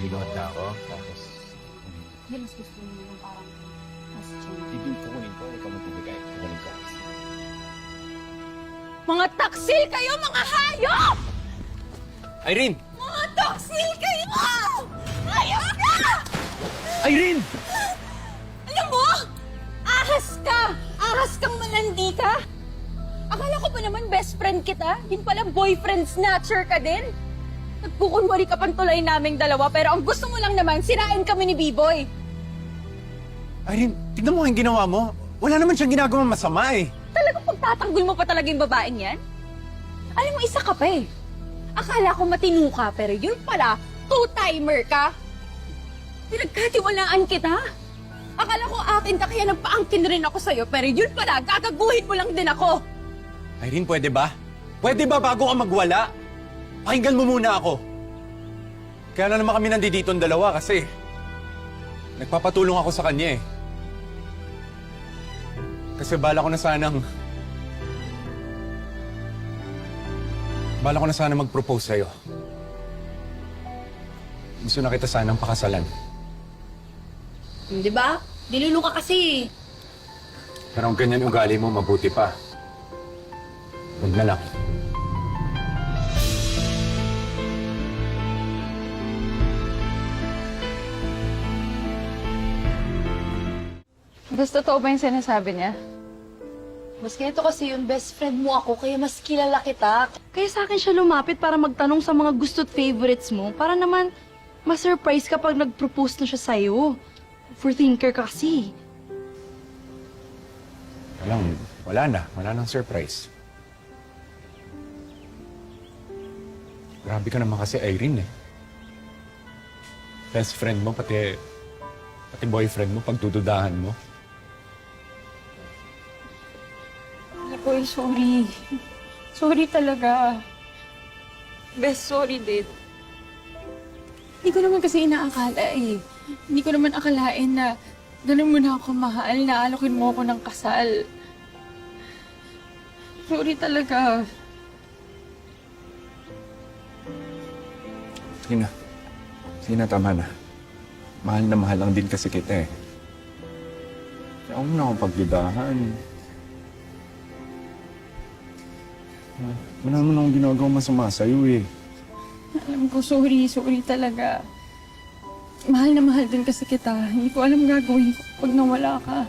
Ligot na ako, tapos Hindi, mas gusto mo yung parang question. ibig kukunin ko, ikaw magbibigay. Kukunin ko. Mga taksil kayo, mga hayop! Irene! Mga taksil kayo! Hayop ka! Irene! Alam mo, ahas ka! Ahas kang malandi ka! Akala ko pa naman best friend kita. Yun pala boyfriend snatcher ka din. Nagkukunwari ka pang tulay naming dalawa, pero ang gusto mo lang naman, sirain kami ni B-Boy. Irene, tignan mo ang ginawa mo. Wala naman siyang ginagawang masama eh. Talagang pagtatanggol mo pa talaga yung babaeng yan? Alam mo, isa ka pa eh. Akala ko matino ka, pero yun pala, two-timer ka. Pinagkatiwalaan kita. Akala ko akin ka, kaya nagpaangkin rin ako sa'yo, pero yun pala, gagaguhin mo lang din ako. Irene, pwede ba? Pwede ba bago ka magwala? Pakinggan mo muna ako. Kaya na naman kami nandito ang dalawa kasi nagpapatulong ako sa kanya eh. Kasi bala ko na sanang mag-propose sa'yo. Gusto na kita sanang pakasalan. Di ba? Dilulo ka kasi. Pero kung ganyan ugali mo, mabuti pa. Huwag na lang. Mas totoo ba yung sinasabi niya? Mas ganito kasi yung best friend mo ako, kaya mas kilala kita. Kaya sa akin siya lumapit para magtanong sa mga gusto't favorites mo. Para naman ma-surprise kapag nag-propose na siya sa'yo. Overthinker ka kasi. Wala na. Wala nang surprise. Grabe ka naman kasi, Irene eh. Best friend mo, pati boyfriend mo, pagdududahan mo. Boy, sorry. Sorry talaga. Best sorry, din. Hindi ko naman kasi inaakala eh. Hindi ko naman akalain na ganun mo na ako mahal, na alokin mo ako ng kasal. Sorry talaga. Sige na, tama na. Mahal na mahal lang din kasi kita eh. Kaya huwag mo na akong pagdudahan. Wala naman akong ginagawa masama sa'yo eh. Alam ko, sorry talaga. Mahal na mahal din kasi kita. Hindi ko alam gagawin ko pag nawala ka.